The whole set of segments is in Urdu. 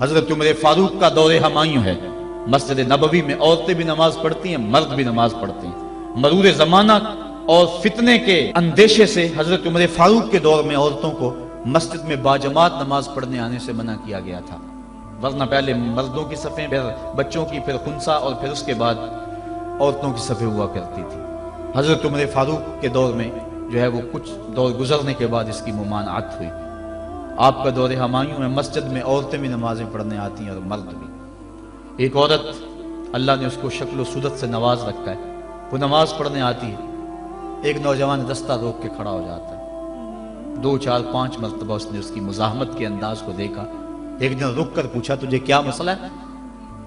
حضرت عمر فاروق کا دور ہمایوں ہے، مسجد نبوی میں عورتیں بھی نماز پڑھتی ہیں، مرد بھی نماز پڑھتے ہیں۔ مرور زمانہ اور فتنے کے اندیشے سے حضرت عمر فاروق کے دور میں عورتوں کو مسجد میں باجماعت نماز پڑھنے آنے سے منع کیا گیا تھا، ورنہ پہلے مردوں کی صفیں، پھر بچوں کی، پھر خنسا، اور پھر اس کے بعد عورتوں کی صفیں ہوا کرتی تھی۔ حضرت عمر فاروق کے دور میں جو ہے وہ کچھ دور گزرنے کے بعد اس کی ممانعت ہوئی۔ آپ کا دور ہمایوں میں مسجد میں عورتیں بھی نمازیں پڑھنے آتی ہیں اور مرد بھی۔ ایک عورت اللہ نے اس کو شکل و صورت سے نواز رکھا ہے، وہ نماز پڑھنے آتی ہے، ایک نوجوان رستہ روک کے کھڑا ہو جاتا ہے، 2 4 5 مرتبہ اس نے اس کی مزاحمت کے انداز کو دیکھا، ایک دن رک کر پوچھا تجھے کیا مسئلہ ہے؟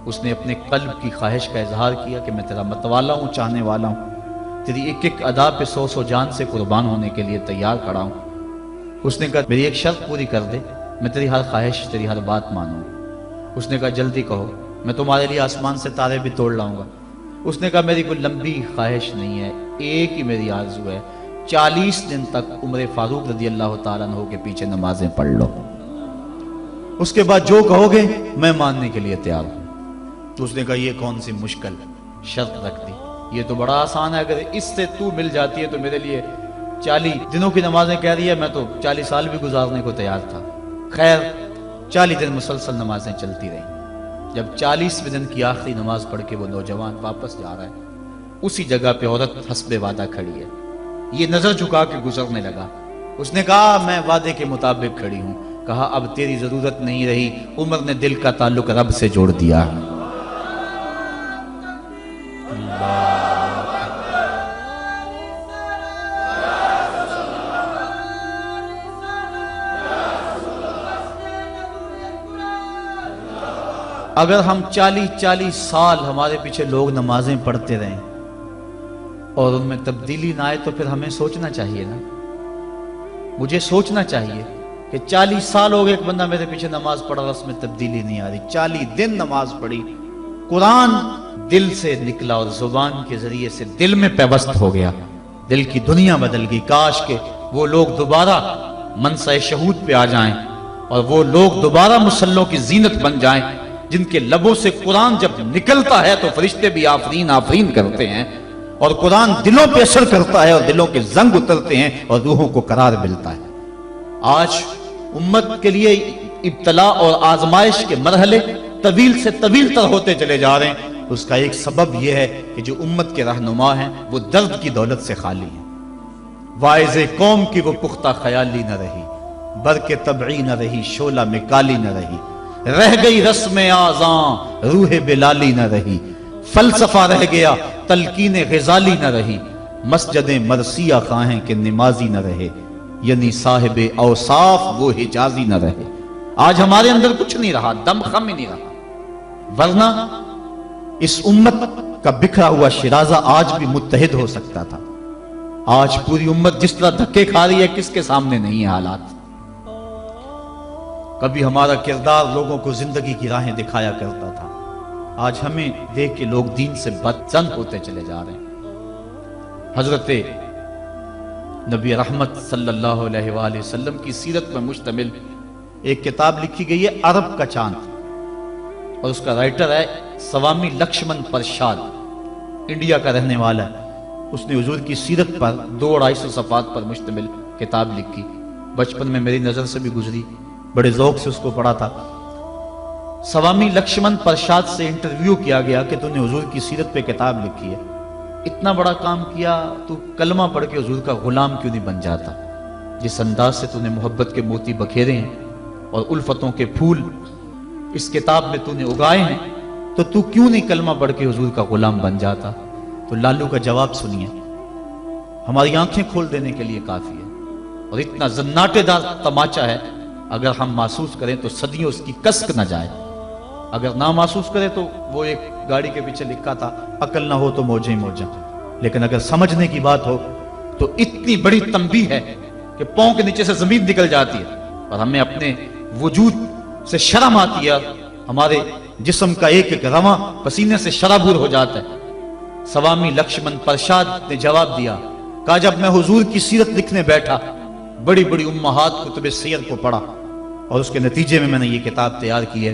اس نے اپنے قلب کی خواہش کا اظہار کیا کہ میں تیرا متوالا ہوں، چاہنے والا ہوں، تیری ایک ایک ادا پہ 100 جان سے قربان ہونے کے لیے تیار کھڑا ہوں۔ اس نے کہا میری ایک شرط پوری کر دے، میں تیری ہر خواہش، تیری ہر بات مانوں۔ اس نے کہا جلدی کہو، میں تمہارے لیے آسمان سے تارے بھی توڑ لاؤں گا۔ اس نے کہا میری کوئی لمبی خواہش نہیں ہے، ایک ہی میری آرزو ہے، 40 دن تک عمر فاروق رضی اللہ تعالیٰ عنہ کے پیچھے نمازیں پڑھ لو، اس کے بعد جو کہو گے میں ماننے کے لیے تیار ہوں۔ تو اس نے کہا یہ کون سی مشکل شرط رکھ دی، یہ تو بڑا آسان ہے، اگر اس سے تو مل جاتی ہے تو میرے لیے 40 دنوں کی نمازیں کہہ رہی ہے، میں تو 40 سال بھی گزارنے کو تیار تھا۔ خیر 40 دن مسلسل نمازیں چلتی رہیں۔ جب 40ویں دن کی آخری نماز پڑھ کے وہ نوجوان واپس جا رہا ہے، اسی جگہ پہ عورت حسب وعدہ کھڑی ہے، یہ نظر جھکا کے گزرنے لگا۔ اس نے کہا میں وعدے کے مطابق کھڑی ہوں۔ کہا اب تیری ضرورت نہیں رہی، عمر نے دل کا تعلق رب سے جوڑ دیا۔ اگر ہم 40 سال ہمارے پیچھے لوگ نمازیں پڑھتے رہیں اور ان میں تبدیلی نہ آئے تو پھر ہمیں سوچنا چاہیے نا، مجھے سوچنا چاہیے کہ 40 سال ہو گئے ایک بندہ میرے پیچھے نماز پڑھا، اس میں تبدیلی نہیں آ رہی، 40 دن نماز پڑھی، قرآن دل سے نکلا اور زبان کے ذریعے سے دل میں پیوست ہو گیا، دل کی دنیا بدل گئی۔ کاش کہ وہ لوگ دوبارہ منصہ شہود پہ آ جائیں اور وہ لوگ دوبارہ مصلوں کی زینت بن جائیں، جن کے لبوں سے قرآن جب نکلتا ہے تو فرشتے بھی آفرین آفرین کرتے ہیں، اور قرآن دلوں پہ اثر کرتا ہے اور دلوں کے زنگ اترتے ہیں اور روحوں کو قرار ملتا ہے۔ آج امت کے لیے ابتلا اور آزمائش کے مرحلے طویل سے طویل تر ہوتے چلے جا رہے ہیں۔ اس کا ایک سبب یہ ہے کہ جو امت کے رہنما ہیں وہ درد کی دولت سے خالی ہیں۔ واعظ قوم کی وہ پختہ خیالی نہ رہی، برق طبعی نہ رہی، شعلہ میں کالی نہ رہی، رہ گئی رسم آذاں روح بلالی نہ رہی، فلسفہ رہ گیا تلقین غزالی نہ رہی، مسجد مرثیہ خواہیں کہ نمازی نہ رہے، یعنی صاحب اوصاف وہ حجازی نہ رہے۔ آج ہمارے اندر کچھ نہیں رہا، دم خم ہی نہیں رہا، ورنہ اس امت کا بکھرا ہوا شرازہ آج بھی متحد ہو سکتا تھا۔ آج پوری امت جس طرح دھکے کھا رہی ہے، کس کے سامنے نہیں ہے حالات۔ کبھی ہمارا کردار لوگوں کو زندگی کی راہیں دکھایا کرتا تھا، آج ہمیں دیکھ کے لوگ دین سے بدزن ہوتے چلے جا رہے ہیں۔ حضرت نبی رحمت صلی اللہ علیہ وآلہ وسلم کی سیرت پر مشتمل ایک کتاب لکھی گئی ہے عرب کا چاند، اور اس کا رائٹر ہے سوامی لکشمن پرشاد، انڈیا کا رہنے والا ہے۔ اس نے حضور کی سیرت پر 200-250 صفحات پر مشتمل کتاب لکھی۔ بچپن میں میری نظر سے بھی گزری، بڑے ذوق سے اس کو پڑھا تھا۔ سوامی لکشمن پرشاد سے انٹرویو کیا گیا کہ تو نے حضور کی سیرت پہ کتاب لکھی ہے، اتنا بڑا کام کیا، تو کلمہ پڑھ کے حضور کا غلام کیوں نہیں بن جاتا؟ جس انداز سے تو نے محبت کے موتی بکھیرے ہیں اور الفتوں کے پھول اس کتاب میں تو نے اگائے ہیں، تو کیوں نہیں کلمہ پڑھ کے حضور کا غلام بن جاتا؟ تو لالو کا جواب سنیے، ہماری آنکھیں کھول دینے کے لیے کافی ہے، اور اتنا زناٹے دار تماچا ہے، اگر ہم محسوس کریں تو صدیوں اس کی کسک نہ جائے، اگر نہ محسوس کریں تو وہ ایک گاڑی کے پیچھے لکھا تھا عقل نہ ہو تو موجیں ہی موجیں، لیکن اگر سمجھنے کی بات ہو تو اتنی بڑی تنبیہ ہے کہ پاؤں کے نیچے سے زمین نکل جاتی ہے، اور ہمیں اپنے وجود سے شرم آتی ہے، ہمارے جسم کا ایک ایک رواں پسینے سے شرابور ہو جاتا ہے۔ سوامی لکشمن پرشاد نے جواب دیا، کہا جب میں حضور کی سیرت لکھنے بیٹھا، بڑی بڑی امہات کتب سیر کو پڑھا، اور اس کے نتیجے میں نے یہ کتاب تیار کی ہے،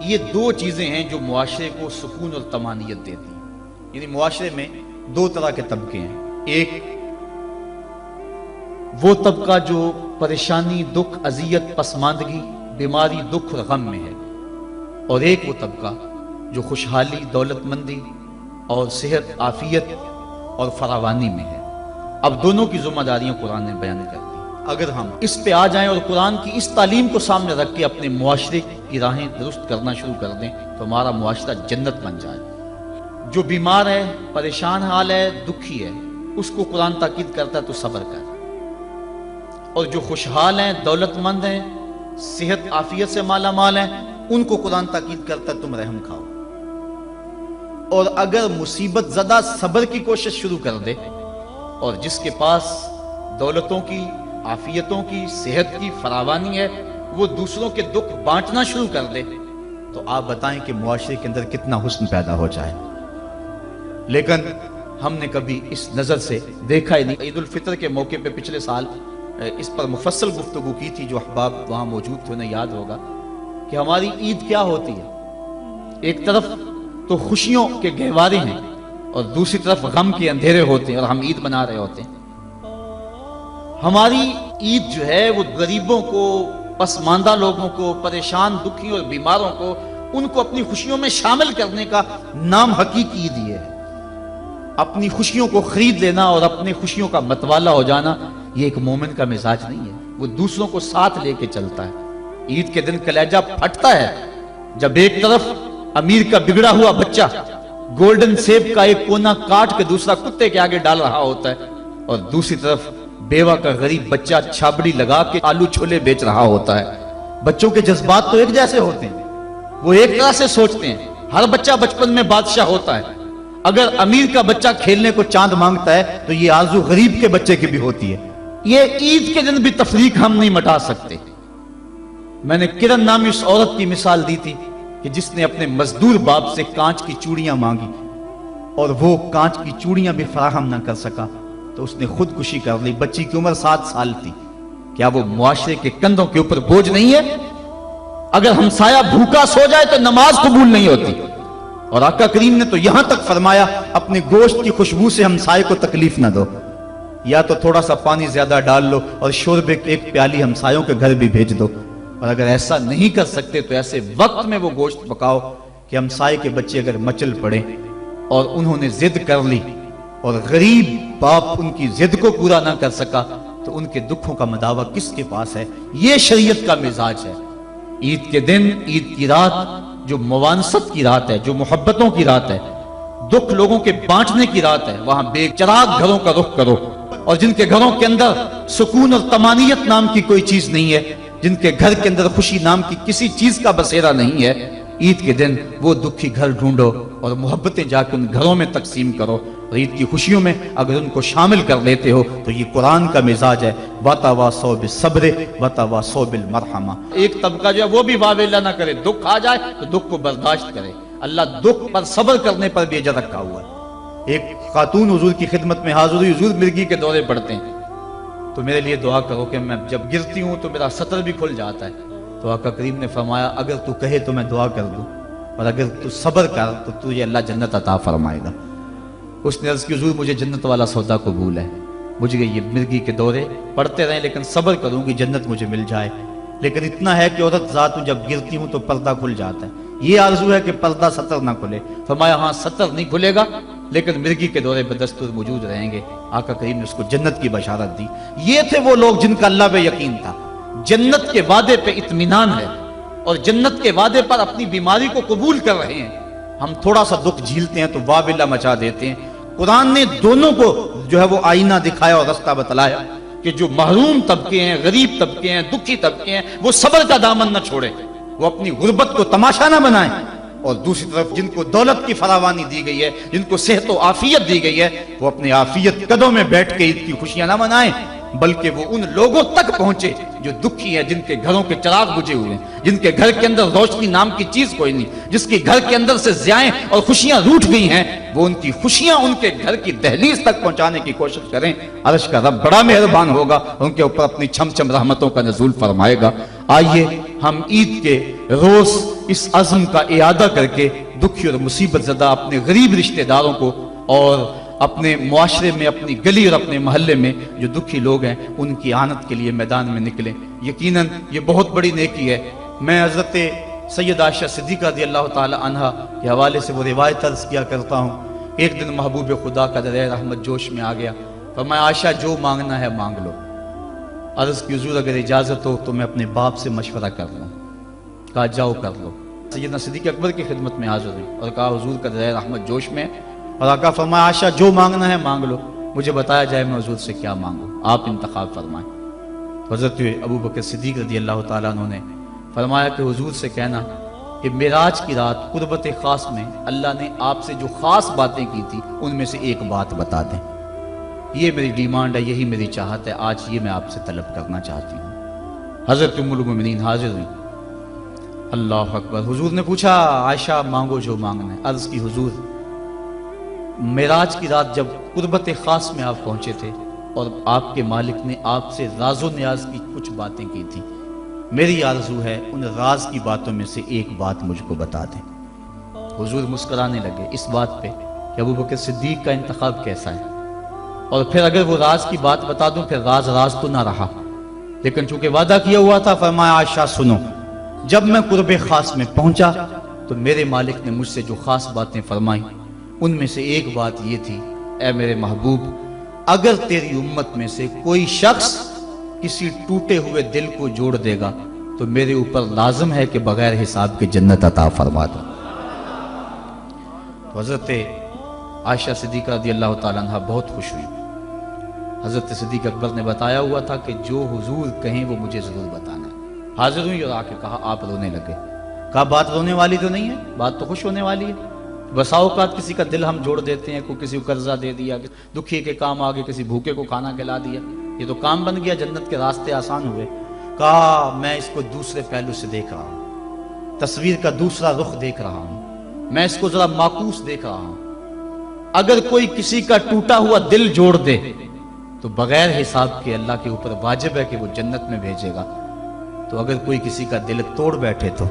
یہ دو چیزیں ہیں جو معاشرے کو سکون اور طمانینت دیتی ہیں. یعنی معاشرے میں دو طرح کے طبقے ہیں. ایک وہ طبقہ جو پریشانی، دکھ، اذیت، پسماندگی، بیماری، دکھ اور غم میں ہے، اور ایک وہ طبقہ جو خوشحالی، دولت مندی اور صحت، عافیت اور فراوانی میں ہے. اب دونوں کی ذمہ داریاں قرآن نے بیان کر دی. اگر ہم اس پہ آ جائیں اور قرآن کی اس تعلیم کو سامنے رکھ کے اپنے معاشرے کی راہیں درست کرنا شروع کر دیں تو ہمارا معاشرہ جنت بن جائے. جو بیمار ہے، پریشان حال ہے، دکھی ہے، اس کو قرآن تاکید کرتا ہے تو صبر کر. اور جو خوشحال ہیں، دولت مند ہیں، صحت عافیت سے مالا مال ہیں، ان کو قرآن تاکید کرتا ہے تم رحم کھاؤ. اور اگر مصیبت زدہ صبر کی کوشش شروع کر دے، اور جس کے پاس دولتوں کی، عافیتوں کی، صحت کی فراوانی ہے، وہ دوسروں کے دکھ بانٹنا شروع کر دے، تو آپ بتائیں کہ معاشرے کے اندر کتنا حسن پیدا ہو جائے. لیکن ہم نے کبھی اس نظر سے دیکھا ہی نہیں. عید الفطر کے موقع پہ پچھلے سال اس پر مفصل گفتگو کی تھی. جو احباب وہاں موجود تھے انہیں یاد ہوگا کہ ہماری عید کیا ہوتی ہے. ایک طرف تو خوشیوں کے گہوارے ہیں اور دوسری طرف غم کے اندھیرے ہوتے ہیں اور ہم عید منا رہے ہوتے ہیں. ہماری عید جو ہے وہ غریبوں کو، پسماندہ لوگوں کو، پریشان، دکھی اور بیماروں کو، ان کو اپنی خوشیوں میں شامل کرنے کا نام حقیقی عید یہ ہے. اپنی خوشیوں کو خرید لینا اور اپنی خوشیوں کا متوالا ہو جانا یہ ایک مومن کا مزاج نہیں ہے. وہ دوسروں کو ساتھ لے کے چلتا ہے. عید کے دن کلیجہ پھٹتا ہے جب ایک طرف امیر کا بگڑا ہوا بچہ گولڈن سیب کا ایک کونا کاٹ کے دوسرا کتے کے آگے ڈال رہا ہوتا ہے، اور دوسری طرف بیوہ کا غریب بچہ چھابڑی لگا کے آلو چھولے بیچ رہا ہوتا ہے. بچوں کے جذبات تو ایک جیسے ہوتے ہیں، وہ ایک طرح سے سوچتے ہیں. ہر بچہ بچپن میں بادشاہ ہوتا ہے. اگر امیر کا بچہ کھیلنے کو چاند مانگتا ہے تو یہ آرزو غریب کے بچے کی بھی ہوتی ہے. یہ عید کے دن بھی تفریق ہم نہیں مٹا سکتے. میں نے کرن نامی اس عورت کی مثال دی تھی کہ جس نے اپنے مزدور باپ سے کانچ کی چوڑیاں مانگی اور وہ کانچ کی چوڑیاں بھی فراہم نہ کر سکا تو اس نے خودکشی کر لی. بچی کی عمر 7 سال تھی. کیا وہ معاشرے کے کندھوں کے اوپر بوجھ نہیں ہے؟ اگر ہمسایہ بھوکا سو جائے تو نماز قبول نہیں ہوتی. اور آقا کریم نے تو یہاں تک فرمایا اپنے گوشت کی خوشبو سے ہمسائے کو تکلیف نہ دو. یا تو تھوڑا سا پانی زیادہ ڈال لو اور شوربے کی ایک پیالی ہمسایوں کے گھر بھی بھیج دو. اور اگر ایسا نہیں کر سکتے تو ایسے وقت میں وہ گوشت پکاؤ کہ ہمسائے کے بچے اگر مچل پڑے اور انہوں نے ضد کر لی اور غریب باپ ان کی ضد کو پورا نہ کر سکا تو ان کے دکھوں کا مداوع کس کے پاس ہے؟ یہ شریعت کا مزاج ہے. عید کے دن، عید کی رات جو موانست کی رات ہے، جو محبتوں کی رات ہے، دکھ لوگوں کے بانٹنے کی رات ہے، وہاں بے چراغ گھروں کا رخ کرو. اور جن کے گھروں کے اندر سکون اور طمانینت نام کی کوئی چیز نہیں ہے، جن کے گھر کے اندر خوشی نام کی کسی چیز کا بسیرا نہیں ہے، عید کے دن وہ دکھی گھر ڈھونڈو اور محبتیں جا کے ان گھروں میں تقسیم کرو. اور عید کی خوشیوں میں اگر ان کو شامل کر لیتے ہو تو یہ قرآن کا مزاج ہے. وَتَوَاصَوْا بِالصَّبْرِ وَتَوَاصَوْا بِالْمَرْحَمَةِ. ایک طبقہ جو ہے وہ بھی واویلا نہ کرے، دکھ آ جائے تو دکھ کو برداشت کرے. اللہ دکھ پر صبر کرنے پر بھی اجر رکھا ہوا ہے. ایک خاتون حضور کی خدمت میں حاضر ہوئی، حضور مرگی کے دورے پڑتے ہیں تو میرے لیے دعا کرو کہ میں جب گرتی ہوں تو میرا سطر بھی کھل جاتا ہے. تو آقا کریم نے فرمایا اگر تو کہے تو میں دعا کر دوں اور اگر تو صبر کر تو تجھے اللہ جنت عطا فرمائے گا. اس نے عرض کی حضور مجھے جنت والا سودا قبول ہے، مجھے یہ مرگی کے دورے پڑتے رہیں لیکن صبر کروں گی جنت مجھے مل جائے. لیکن اتنا ہے کہ عورت ذات ہوں جب گرتی ہوں تو پردہ کھل جاتا ہے. یہ آرزو ہے کہ پردہ سطر نہ کھلے. فرمایا ہاں سطر نہیں کھلے گا لیکن مرگی کے دورے بدستور موجود رہیں گے. آقا کریم نے اس کو جنت کی بشارت دی. یہ تھے وہ لوگ جن کا اللہ پہ یقین تھا. جنت کے وعدے پہ اطمینان ہے اور جنت کے وعدے پر اپنی بیماری کو قبول کر رہے ہیں. ہم تھوڑا سا دکھ جھیلتے ہیں تو واویلا مچا دیتے ہیں. قرآن نے دونوں کو جو ہے وہ آئینہ دکھایا اور رستہ بتلایا کہ جو محروم طبقے ہیں، غریب طبقے ہیں، دکھی طبقے ہیں، وہ صبر کا دامن نہ چھوڑے، وہ اپنی غربت کو تماشا نہ بنائیں. اور دوسری طرف جن کو دولت کی فراوانی دی گئی ہے، جن کو صحت و عافیت دی گئی ہے، وہ اپنی عافیت قدوں میں بیٹھ کے عید کی خوشیاں نہ منائیں بلکہ وہ ان لوگوں تک پہنچے جو دکھی ہیں، جن کے گھروں کے چراغ بجھے ہوئے ہیں، جن کے گھر کے اندر روشنی نام کی چیز کوئی نہیں، جس کے گھر کے اندر سے ضیائیں اور خوشیاں روٹھ گئی ہیں، وہ ان کی خوشیاں ان کے گھر کی دہلیز تک پہنچانے کی کوشش کریں. عرش کا رب بڑا مہربان ہوگا، ان کے اوپر اپنی چھم چھم رحمتوں کا نزول فرمائے گا. آئیے ہم عید کے روز اس عزم کا اعادہ کر کے دکھی اور مصیبت زدہ اپنے غریب رشتہ داروں کو اور اپنے معاشرے میں، اپنی گلی اور اپنے محلے میں جو دکھی لوگ ہیں ان کی اعانت کے لیے میدان میں نکلیں۔ یقیناً یہ بہت بڑی نیکی ہے۔ میں حضرت سید عائشہ صدیقہ رضی اللہ تعالی عنہا کے حوالے سے وہ روایت عرض کیا کرتا ہوں۔ ایک دن محبوب خدا کا دریا رحمت جوش میں آ گیا، فرمایا عائشہ جو مانگنا ہے مانگ لو۔ عرض کی حضور اگر اجازت ہو تو میں اپنے باپ سے مشورہ کر لوں۔ کہا جاؤ کر لو۔ سیدنا صدیق اکبر کی خدمت میں حاضر ہوئی اور کہا حضور کا دریا رحمت جوش میں، اور آقا فرمایا عائشہ جو مانگنا ہے مانگ لو، مجھے بتایا جائے میں حضور سے کیا مانگوں، آپ انتخاب فرمائیں۔ حضرت ابو بکر صدیق رضی اللہ تعالیٰ عنہ نے فرمایا کہ حضور سے کہنا کہ معراج کی رات قربت خاص میں اللہ نے آپ سے جو خاص باتیں کی تھی ان میں سے ایک بات بتا دیں۔ یہ میری ڈیمانڈ ہے، یہی میری چاہت ہے، آج یہ میں آپ سے طلب کرنا چاہتی ہوں۔ حضرت ام المومنین حاضر ہوئی۔ اللہ اکبر۔ حضور نے پوچھا عائشہ مانگو جو مانگنا ہے۔ عرض کی حضور معراج کی رات جب قربت خاص میں آپ پہنچے تھے اور آپ کے مالک نے آپ سے راز و نیاز کی کچھ باتیں کی تھی، میری آرزو ہے ان راز کی باتوں میں سے ایک بات مجھ کو بتا دیں۔ حضور مسکرانے لگے اس بات پہ کہ ابو بکر صدیق کا انتخاب کیسا ہے، اور پھر اگر وہ راز کی بات بتا دوں پھر راز تو نہ رہا، لیکن چونکہ وعدہ کیا ہوا تھا، فرمایا عائشہ سنو، جب میں قرب خاص میں پہنچا تو میرے مالک نے مجھ سے جو خاص باتیں فرمائیں ان میں سے ایک بات یہ تھی، اے میرے محبوب اگر تیری امت میں سے کوئی شخص کسی ٹوٹے ہوئے دل کو جوڑ دے گا تو میرے اوپر لازم ہے کہ بغیر حساب کے جنت عطا فرما دو۔ تو حضرت عائشہ صدیقہ رضی اللہ تعالیٰ عنہ بہت خوش ہوئی۔ حضرت صدیق اکبر نے بتایا ہوا تھا کہ جو حضور کہیں وہ مجھے ضرور بتانا ہے۔ حاضر ہوئی اور آ کے کہا، آپ رونے لگے۔ کہا بات رونے والی تو نہیں ہے، بات تو خوش ہونے والی ہے۔ بسا اوقات کسی کا دل ہم جوڑ دیتے ہیں، کوئی کسی کو قرضہ دے دیا، دکھی کے کام آگے کسی بھوکے کو کھانا کھلا دیا، یہ تو کام بن گیا، جنت کے راستے آسان ہوئے۔ کہا میں اس کو دوسرے پہلو سے دیکھ رہا ہوں، تصویر کا دوسرا رخ دیکھ رہا ہوں، میں اس کو ذرا معکوس دیکھ رہا ہوں۔ اگر کوئی کسی کا ٹوٹا ہوا دل جوڑ دے تو بغیر حساب کے اللہ کے اوپر واجب ہے کہ وہ جنت میں بھیجے گا، تو اگر کوئی کسی کا دل توڑ بیٹھے تو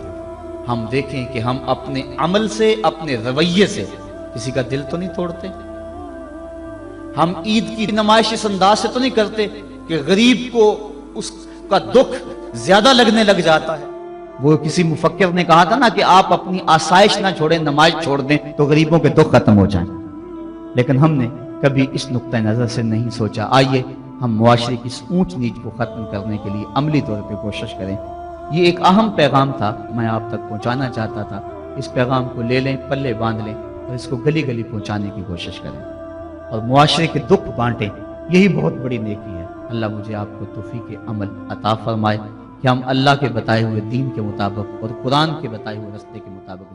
ہم دیکھیں کہ ہم اپنے عمل سے، اپنے رویے سے کسی کا دل تو نہیں توڑتے۔ ہم عید کی نمائش اس انداز سے تو نہیں کرتے کہ غریب کو اس کا دکھ زیادہ لگنے لگ جاتا ہے۔ وہ کسی مفکر نے کہا تھا نا کہ آپ اپنی آسائش نہ چھوڑیں، نماز چھوڑ دیں تو غریبوں کے دکھ ختم ہو جائیں، لیکن ہم نے کبھی اس نقطہ نظر سے نہیں سوچا۔ آئیے ہم معاشرے کی اس اونچ نیچ کو ختم کرنے کے لیے عملی طور پہ کوشش کریں۔ یہ ایک اہم پیغام تھا، میں آپ تک پہنچانا چاہتا تھا۔ اس پیغام کو لے لیں، پلے باندھ لیں اور اس کو گلی گلی پہنچانے کی کوشش کریں اور معاشرے کے دکھ بانٹیں، یہی بہت بڑی نیکی ہے۔ اللہ مجھے آپ کو توفیق عمل عطا فرمائے کہ ہم اللہ کے بتائے ہوئے دین کے مطابق اور قرآن کے بتائے ہوئے راستے کے مطابق